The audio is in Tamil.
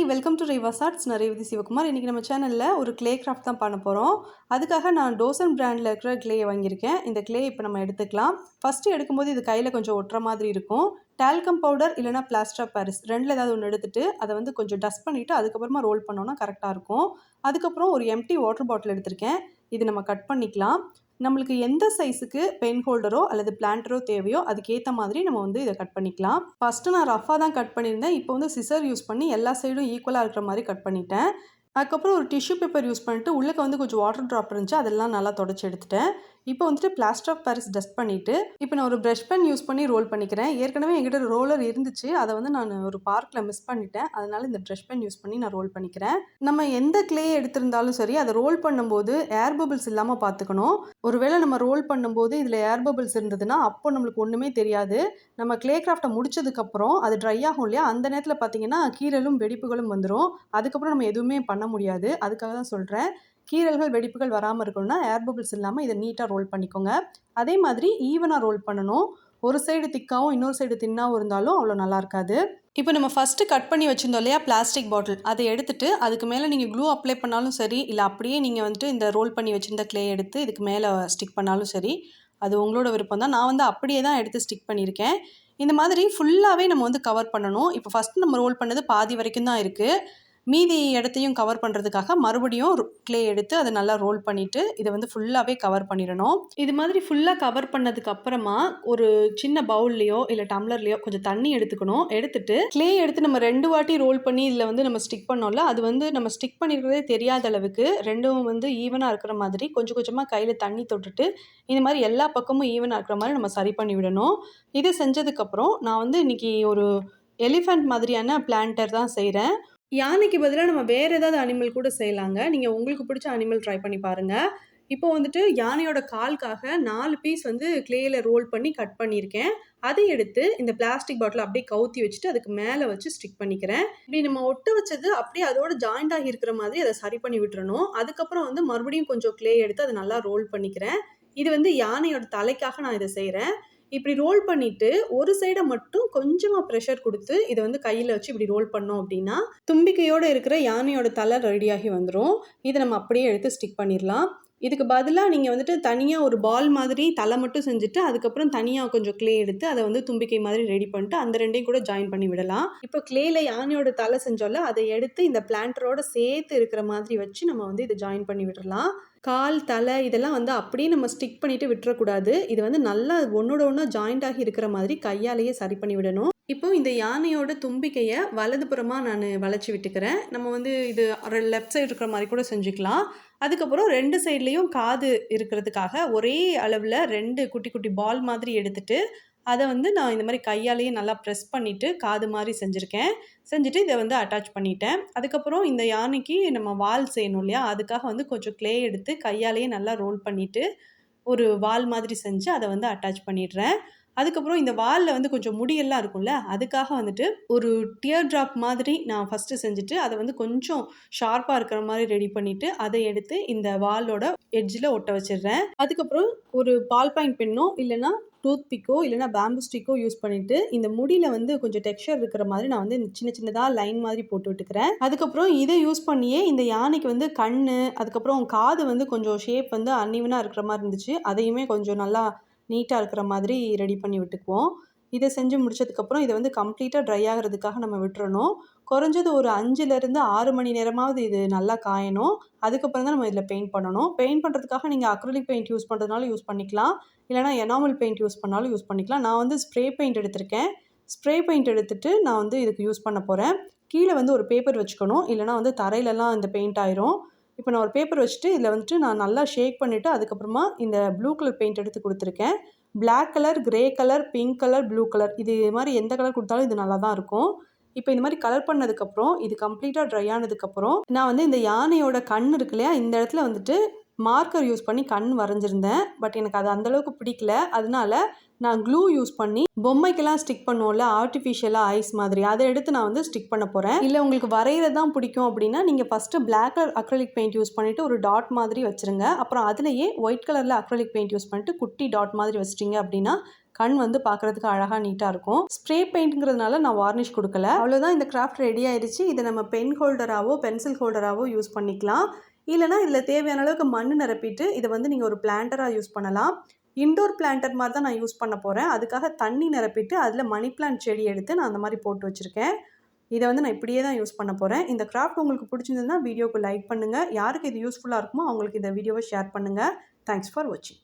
Welcome to Riwaaj arts. நான் ரேவதி சிவகுமார். இன்றைக்கி நம்ம சேனலில் ஒரு க்ளே கிராஃப்ட் தான் பண்ண போகிறோம். அதுக்காக நான் டோசன் பிராண்டில் இருக்கிற க்ளேயை வாங்கியிருக்கேன். இந்த க்ளே இப்போ நம்ம எடுத்துக்கலாம். ஃபஸ்ட்டு எடுக்கும்போது இது கையில் கொஞ்சம் ஒட்டுற மாதிரி இருக்கும். டால்கம் பவுடர் இல்லைனா பிளாஸ்டர் ஆஃப் பாரிஸ் ரெண்டில் ஏதாவது ஒன்று எடுத்துகிட்டு அதை வந்து கொஞ்சம் டஸ்ட் பண்ணிவிட்டு அதுக்கப்புறமா ரோல் பண்ணோன்னா கரெக்டாக இருக்கும். அதுக்கப்புறம் ஒரு எம்டி வாட்டர் பாட்டில் எடுத்திருக்கேன். இது நம்ம கட் பண்ணிக்கலாம். நம்மளுக்கு எந்த சைஸுக்கு பென் ஹோல்டரோ அல்லது பிளான்டரோ தேவையோ அதுக்கேற்ற மாதிரி நம்ம வந்து இதை கட் பண்ணிக்கலாம். ஃபஸ்ட்டு நான் ரஃபாக தான் கட் பண்ணியிருந்தேன். இப்போ வந்து சிசர் யூஸ் பண்ணி எல்லா சைடும் ஈக்குவலாக இருக்கிற மாதிரி கட் பண்ணிட்டேன். அதுக்கப்புறம் ஒரு டிஷ்யூ பேப்பர் யூஸ் பண்ணிட்டு உள்ளே வந்து கொஞ்சம் வாட்டர் ட்ராப் இருந்துச்சு, அதெல்லாம் நல்லா தொடச்சி எடுத்துட்டேன். இப்போ வந்துட்டு பிளாஸ்டர் ஆஃப் பாரிஸ் டஸ்ட் பண்ணிவிட்டு இப்போ நான் ஒரு ப்ரஷ் பென் யூஸ் பண்ணி ரோல் பண்ணிக்கிறேன். ஏற்கனவே என்கிட்ட ரோலர் இருந்துச்சு, அதை வந்து நான் ஒரு பார்க்கில் மிஸ் பண்ணிட்டேன். அதனால் இந்த ப்ரஷ் பென் யூஸ் பண்ணி நான் ரோல் பண்ணிக்கிறேன். நம்ம எந்த க்ளே எடுத்திருந்தாலும் சரி, அதை ரோல் பண்ணும்போது ஏர் பபிள்ஸ் இல்லாமல் பார்த்துக்கணும். ஒருவேளை நம்ம ரோல் பண்ணும்போது இதில் ஏர் பபிள்ஸ் இருந்ததுன்னா அப்போ நம்மளுக்கு ஒன்றுமே தெரியாது. நம்ம க்ளே கிராஃப்டை முடிச்சதுக்கப்புறம் அது ட்ரை ஆகும் இல்லையா, அந்த நேரத்தில் பார்த்தீங்கன்னா கீறலும் வெடிப்புகளும் வந்துடும். அதுக்கப்புறம் நம்ம எதுவுமே பண்ண முடியாது. அதுக்காக தான் சொல்கிறேன். கீறல்கள் வெடிப்புகள் வராமல் இருக்கணும்னா ஏர் பபிள்ஸ் இல்லாமல் இதை நீட்டாக ரோல் பண்ணிக்கோங்க. அதே மாதிரி ஈவனாக ரோல் பண்ணணும். ஒரு சைடு திக்காகவும் இன்னொரு சைடு தின்னாகவும் இருந்தாலும் அவ்வளோ நல்லா இருக்காது. இப்போ நம்ம ஃபஸ்ட்டு கட் பண்ணி வச்சுருந்தோம் இல்லையா பிளாஸ்டிக் பாட்டில், அதை எடுத்துகிட்டு அதுக்கு மேலே நீங்கள் க்ளூ அப்ளை பண்ணாலும் சரி, இல்லை அப்படியே நீங்கள் வந்துட்டு இந்த ரோல் பண்ணி வச்சுருந்த க்ளே எடுத்து இதுக்கு மேலே ஸ்டிக் பண்ணாலும் சரி, அது உங்களோட விருப்பம் தான். நான் வந்து அப்படியே தான் எடுத்து ஸ்டிக் பண்ணியிருக்கேன். இந்த மாதிரி ஃபுல்லாகவே நம்ம வந்து கவர் பண்ணணும். இப்போ ஃபஸ்ட்டு நம்ம ரோல் பண்ணது பாதி வரைக்கும் தான் இருக்குது. மீதி இடத்தையும் கவர் பண்ணுறதுக்காக மறுபடியும் க்ளே எடுத்து அதை நல்லா ரோல் பண்ணிவிட்டு இதை வந்து ஃபுல்லாகவே கவர் பண்ணிடணும். இது மாதிரி ஃபுல்லாக கவர் பண்ணதுக்கு அப்புறமா ஒரு சின்ன பவுல்லையோ இல்லை டம்ளர்லையோ கொஞ்சம் தண்ணி எடுத்துக்கணும். எடுத்துட்டு க்ளே எடுத்து நம்ம 2 வாட்டி ரோல் பண்ணி இதில் வந்து நம்ம ஸ்டிக் பண்ணோம்ல, அது வந்து நம்ம ஸ்டிக் பண்ணிக்கிறதே தெரியாத அளவுக்கு ரெண்டும் வந்து ஈவனாக இருக்கிற மாதிரி கொஞ்சம் கொஞ்சமாக கையில் தண்ணி தொட்டுட்டு இந்த மாதிரி எல்லா பக்கமும் ஈவனாக இருக்கிற மாதிரி நம்ம சரி பண்ணி விடணும். இது செஞ்சதுக்கப்புறம் நான் வந்து இன்றைக்கி ஒரு எலிஃபண்ட் மாதிரியான பிளான்டர் தான் செய்கிறேன். யானைக்கு பதிலாக நம்ம வேறு ஏதாவது அனிமல் கூட செய்யலாங்க. நீங்கள் உங்களுக்கு பிடிச்ச அனிமல் ட்ரை பண்ணி பாருங்கள். இப்போ வந்துட்டு யானையோட காலுக்காக 4 பீஸ் வந்து க்ளேயில் ரோல் பண்ணி கட் பண்ணியிருக்கேன். அதை எடுத்து இந்த பிளாஸ்டிக் பாட்டில் அப்படியே கவுத்தி வச்சுட்டு அதுக்கு மேலே வச்சு ஸ்டிக் பண்ணிக்கிறேன். இப்படி நம்ம ஒட்ட வச்சது அப்படியே அதோட ஜாயிண்ட் ஆகி இருக்கிற மாதிரி அதை சரி பண்ணி விட்டுறணும். அதுக்கப்புறம் வந்து மறுபடியும் கொஞ்சம் க்ளே எடுத்து அதை நல்லா ரோல் பண்ணிக்கிறேன். இது வந்து யானையோட தலைக்காக நான் இதை செய்கிறேன். இப்படி ரோல் பண்ணிவிட்டு ஒரு சைடை மட்டும் கொஞ்சமாக ப்ரெஷர் கொடுத்து இதை வந்து கையில் வச்சு இப்படி ரோல் பண்ணோம் அப்படின்னா தும்பிக்கையோடு இருக்கிற யானையோட தலை ரெடியாகி வந்துடும். இதை நம்ம அப்படியே எடுத்து ஸ்டிக் பண்ணிடலாம். இதுக்கு பதிலாக நீங்கள் வந்துட்டு தனியாக ஒரு பால் மாதிரி தலை மட்டும் செஞ்சுட்டு அதுக்கப்புறம் தனியாக கொஞ்சம் க்ளே எடுத்து அதை வந்து தும்பிக்கை மாதிரி ரெடி பண்ணிட்டு அந்த ரெண்டையும் கூட ஜாயின் பண்ணி விடலாம். இப்போ க்ளேயில் யானையோட தலை செஞ்சோம்ல, அதை எடுத்து இந்த பிளான்டரோட சேர்த்து இருக்கிற மாதிரி வச்சு நம்ம வந்து இதை ஜாயின் பண்ணி விடலாம். கால் தலை இதெல்லாம் வந்து அப்படியே நம்ம ஸ்டிக் பண்ணிவிட்டு விட்டுறக்கூடாது. இது வந்து நல்லா ஒன்றோட ஒன்றா ஜாயிண்ட் ஆகி இருக்கிற மாதிரி கையாலேயே சரி பண்ணி விடணும். இப்போ இந்த யானையோட தும்பிக்கையை வலதுபுறமாக நான் வளைச்சி விட்டுக்கிறேன். நம்ம வந்து இது லெஃப்ட் சைடு இருக்கிற மாதிரி கூட செஞ்சுக்கலாம். அதுக்கப்புறம் 2 சைட்லேயும் காது இருக்கிறதுக்காக ஒரே அளவில் 2 குட்டி குட்டி பால் மாதிரி எடுத்துகிட்டு அதை வந்து நான் இந்த மாதிரி கையாலேயே நல்லா ப்ரெஸ் பண்ணிவிட்டு காது மாதிரி செஞ்சுருக்கேன். செஞ்சுட்டு இதை வந்து அட்டாச் பண்ணிட்டேன். அதுக்கப்புறம் இந்த யானைக்கு நம்ம வால் செய்யணும் இல்லையா, அதுக்காக வந்து கொஞ்சம் க்ளே எடுத்து கையாலேயே நல்லா ரோல் பண்ணிவிட்டு ஒரு வால் மாதிரி செஞ்சு அதை வந்து அட்டாச் பண்ணிடுறேன். அதுக்கப்புறம் இந்த வாலில் வந்து கொஞ்சம் முடியெல்லாம் இருக்கும்ல, அதுக்காக வந்துட்டு ஒரு டியர் ட்ராப் மாதிரி நான் ஃபஸ்ட்டு செஞ்சுட்டு அதை வந்து கொஞ்சம் ஷார்ப்பாக இருக்கிற மாதிரி ரெடி பண்ணிவிட்டு அதை எடுத்து இந்த வாலோட எட்ஜில் ஒட்ட வச்சிடுறேன். அதுக்கப்புறம் ஒரு பால் பாயிண்ட் பென்னோ இல்லைனா டூத் பிக்கோ இல்லைனா பேம்பு ஸ்டிக்கோ யூஸ் பண்ணிவிட்டு இந்த முடியில் வந்து கொஞ்சம் டெக்ஸ்சர் இருக்கிற மாதிரி நான் வந்து சின்ன சின்னதாக லைன் மாதிரி போட்டு விட்டுக்கிறேன். அதுக்கப்புறம் இதை யூஸ் பண்ணியே இந்த யானைக்கு வந்து கண், அதுக்கப்புறம் காது வந்து கொஞ்சம் ஷேப் வந்து அன்இவனாக இருக்கிற மாதிரி இருந்துச்சு, அதையுமே கொஞ்சம் நல்லா நீட்டாக இருக்கிற மாதிரி ரெடி பண்ணி விட்டுக்குவோம். இதை செஞ்சு முடிச்சதுக்கப்புறம் இதை வந்து கம்ப்ளீட்டாக ட்ரை ஆகிறதுக்காக நம்ம விட்டுறணும். குறைஞ்சது ஒரு 5லேருந்து 6 மணி நேரமாவது இது நல்லா காயணும். அதுக்கப்புறம் தான் நம்ம இதில் பெயிண்ட் பண்ணணும். பெயிண்ட் பண்ணுறதுக்காக நீங்கள் அக்ரிலிக் பெயிண்ட் யூஸ் பண்ணுறதுனால யூஸ் பண்ணிக்கலாம், இல்லைனா எனாமல் பெயிண்ட் யூஸ் பண்ணாலும் யூஸ் பண்ணிக்கலாம். நான் வந்து ஸ்ப்ரே பெயிண்ட் எடுத்திருக்கேன். ஸ்ப்ரே பெயிண்ட் எடுத்துகிட்டு நான் வந்து இதுக்கு யூஸ் பண்ண போகிறேன். கீழே வந்து ஒரு பேப்பர் வச்சுக்கணும், இல்லைனா வந்து தரையிலலாம் இந்த பெயிண்ட் ஆயிரும். இப்போ நான் ஒரு பேப்பர் வச்சுட்டு இதில் வந்துட்டு நான் நல்லா ஷேக் பண்ணிவிட்டு அதுக்கப்புறமா இந்த ப்ளூ கலர் பெயிண்ட் எடுத்து கொடுத்துருக்கேன். Black colour, grey colour, pink colour, blue colour இது மாதிரி எந்த கலர் கொடுத்தாலும் இது நல்லா தான் இருக்கும். இப்போ இந்த மாதிரி கலர் பண்ணதுக்கப்புறம் இது கம்ப்ளீட்டாக ட்ரை ஆனதுக்கப்புறம் நான் வந்து இந்த யானையோட கண் இருக்கு இல்லையா, இந்த இடத்துல வந்துட்டு மார்க்கர் யூஸ் பண்ணி கண் வரைஞ்சிருந்தேன். பட் எனக்கு அது அந்தளவுக்கு பிடிக்கல. அதனால நான் க்ளூ யூஸ் பண்ணி பொம்மைக்கெல்லாம் ஸ்டிக் பண்ணுவோம்ல ஆர்டிஃபிஷியலாக ஐஸ் மாதிரி, அதை எடுத்து நான் வந்து ஸ்டிக் பண்ண போகிறேன். இல்லை உங்களுக்கு வரைகிறது தான் பிடிக்கும் அப்படின்னா நீங்கள் first black colour acrylic paint use பண்ணிவிட்டு ஒரு டாட் மாதிரி வச்சுருங்க. அப்புறம் அதுலேயே ஒயிட் கலரில் அக்ரலிக் பெயிண்ட் யூஸ் பண்ணிட்டு குட்டி டாட் மாதிரி வச்சிட்டிங்க அப்படின்னா கண் வந்து பார்க்குறதுக்கு அழகாக நீட்டாக இருக்கும். ஸ்ப்ரே பெயிண்ட்ங்கிறதுனால நான் வார்னிஷ் கொடுக்கல. அவ்வளோதான், இந்த கிராஃப்ட் ரெடி ஆயிடுச்சு. இதை நம்ம பென் ஹோல்டராகவோ பென்சில் ஹோல்டராகவோ யூஸ் பண்ணிக்கலாம். இல்லைனா இதில் தேவையான அளவுக்கு மண் நிரப்பிட்டு இதை வந்து நீங்கள் ஒரு பிளான்டராக யூஸ் பண்ணலாம். இன்டோர் பிளான்டர் மாதிரி தான் நான் யூஸ் பண்ண போகிறேன். அதுக்காக தண்ணி நிரப்பிட்டு அதில் மணி பிளான்ட் செடி எடுத்து நான் அந்த மாதிரி போட்டு வச்சுருக்கேன். இதை வந்து நான் இப்படியே தான் யூஸ் பண்ண போகிறேன். இந்த கிராஃப்ட் உங்களுக்கு பிடிச்சிருந்ததுன்னா வீடியோக்கு லைக் பண்ணுங்கள். யாருக்கு இது யூஸ்ஃபுல்லாக இருக்குமோ அவங்களுக்கு இந்த வீடியோவை ஷேர் பண்ணுங்கள். தேங்க்ஸ் ஃபார் வாட்சிங்.